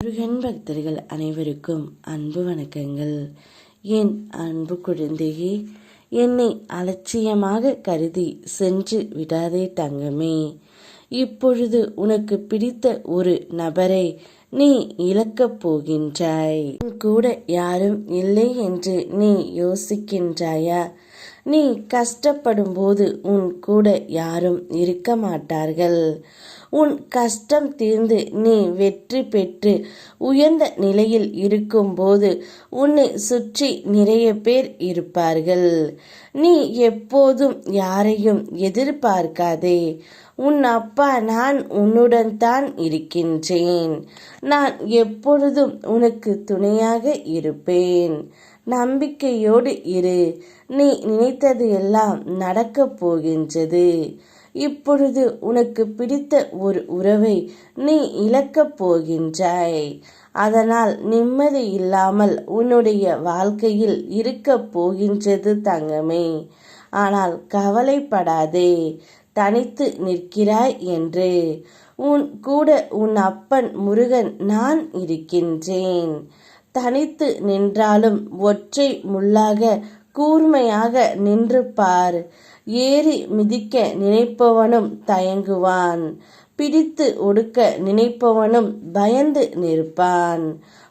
முருகன் பக்தர்கள் அனைவருக்கும் அன்பு வணக்கங்கள். என் அன்பு குழந்தையே, என்னை அலட்சியமாக கருதி சென்று விடாதே தங்கமே. இப்பொழுது உனக்கு பிடித்த ஒரு நபரை நீ இழக்கப் போகின்றாய். கூட யாரும் இல்லை என்று நீ யோசிக்கின்றாயா? நீ கஷ்டப்படும் போது உன் கூட யாரும் இருக்க மாட்டார்கள். உன் கஷ்டம் தீர்ந்து நீ வெற்றி பெற்று உயர்ந்த நிலையில் இருக்கும்போது உன்னை சுற்றி நிறைய பேர் இருப்பார்கள். நீ எப்போதும் யாரையும் எதிர்பார்க்காதே. உன் அப்பா நான் உன்னுடன் தான் இருக்கின்றேன். நான் எப்பொழுதும் உனக்கு துணையாக இருப்பேன். நம்பிக்கையோடு இரு. நீ நினைத்தது எல்லாம் நடக்கப் போகின்றது. இப்பொழுது உனக்கு பிடித்த ஒரு உறவை நீ இழக்கப் போகின்றாய். அதனால் நிம்மதி இல்லாமல் உன்னுடைய வாழ்க்கையில் இருக்கப் போகின்றது தங்கமே. ஆனால் கவலைப்படாதே, தனித்து நிற்கிறாய் என்று. உன் கூட உன் அப்பன் முருகன் நான் இருக்கின்றேன். தனித்து நின்றாலும் ஒற்றை முள்ளாக கூர்மையாக நின்று பார். ஏறி மிதிக்க நினைப்பவனும் தயங்குவான். பிடித்து ஒடுக்க நினைப்பவனும் பயந்து நிற்பான்.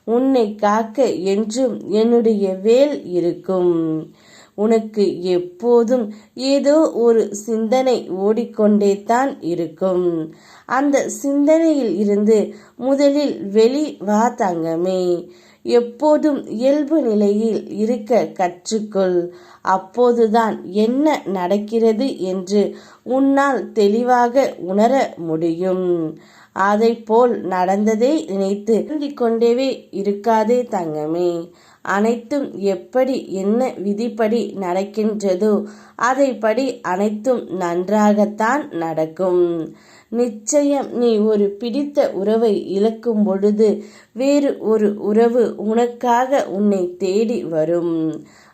உன்னை காக்க என்றும் என்னுடைய வேல் இருக்கும். உனக்கு எப்போதும் ஏதோ ஒரு சிந்தனை ஓடிக்கொண்டே தான் இருக்கும். அந்த சிந்தனையில் இருந்து முதலில் வெளி வா தங்கமே. எப்போதும் இயல்பு நிலையில் இருக்க கற்றுக்கொள். அப்போதுதான் என்ன நடக்கிறது என்று உன்னால் தெளிவாக உணர முடியும். அதை போல் நடந்ததை நினைத்து கொண்டே இருக்காதே தங்கமே. அனைத்தும் எப்படி என்ன விதிப்படி நடக்கின்றதோ அதைப்படி அனைத்தும் நன்றாகத்தான் நடக்கும். நிச்சயம் நீ ஒரு பிடித்த உறவை இழக்கும் பொழுது வேறு ஒரு உறவு உனக்காக உன்னை தேடி வரும்.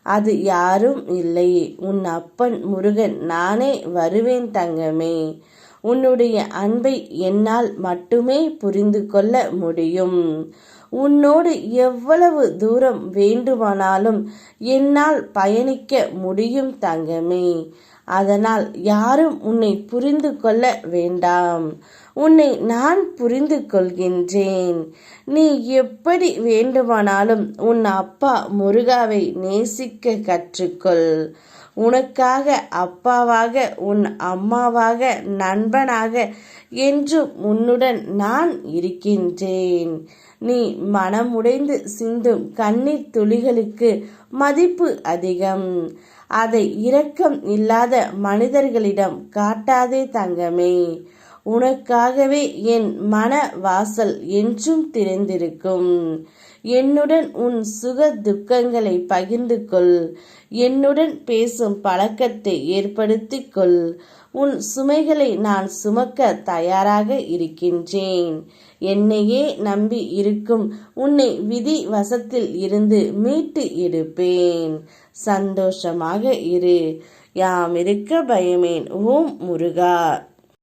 அது யாரும் இல்லை, உன் அப்பன் முருகன் நானே வருவேன் தங்கமே. உன்னுடைய அன்பை என்னால் மட்டுமே புரிந்து கொள்ள முடியும். உன்னோடு எவ்வளவு தூரம் வேண்டுமானாலும் என்னால் பயணிக்க முடியும் தங்கமே. அதனால் யாரும் உன்னை புரிந்து கொள்ள வேண்டாம். உன்னை நான் புரிந்து கொள்கின்றேன். நீ எப்படி வேண்டுமானாலும் உன் அப்பா முருகாவை நேசிக்க கற்றுக்கொள். உனக்காக அப்பாவாக, உன் அம்மாவாக, நண்பனாக என்றும் உன்னுடன் நான் இருக்கின்றேன். நீ மனமுடைந்து சிந்தும் கண்ணீர் துளிகளுக்கு மதிப்பு அதிகம். அதை இரக்கம் இல்லாத மனிதர்களிடம் காட்டாதே தங்கமே. உனக்காகவே என் மன வாசல் என்றும் திறந்திருக்கும். என்னுடன் உன் சுக துக்கங்களை பகிர்ந்து கொள். என்னுடன் பேசும் பழக்கத்தை ஏற்படுத்திக் கொள். உன் சுமைகளை நான் சுமக்க தயாராக இருக்கின்றேன். என்னையே நம்பி இருக்கும் உன்னை விதி வசத்தில் இருந்து மீட்டு எடுப்பேன். சந்தோஷமாக இரு. யாம் இருக்க பயமேன். ஓம் முருகா.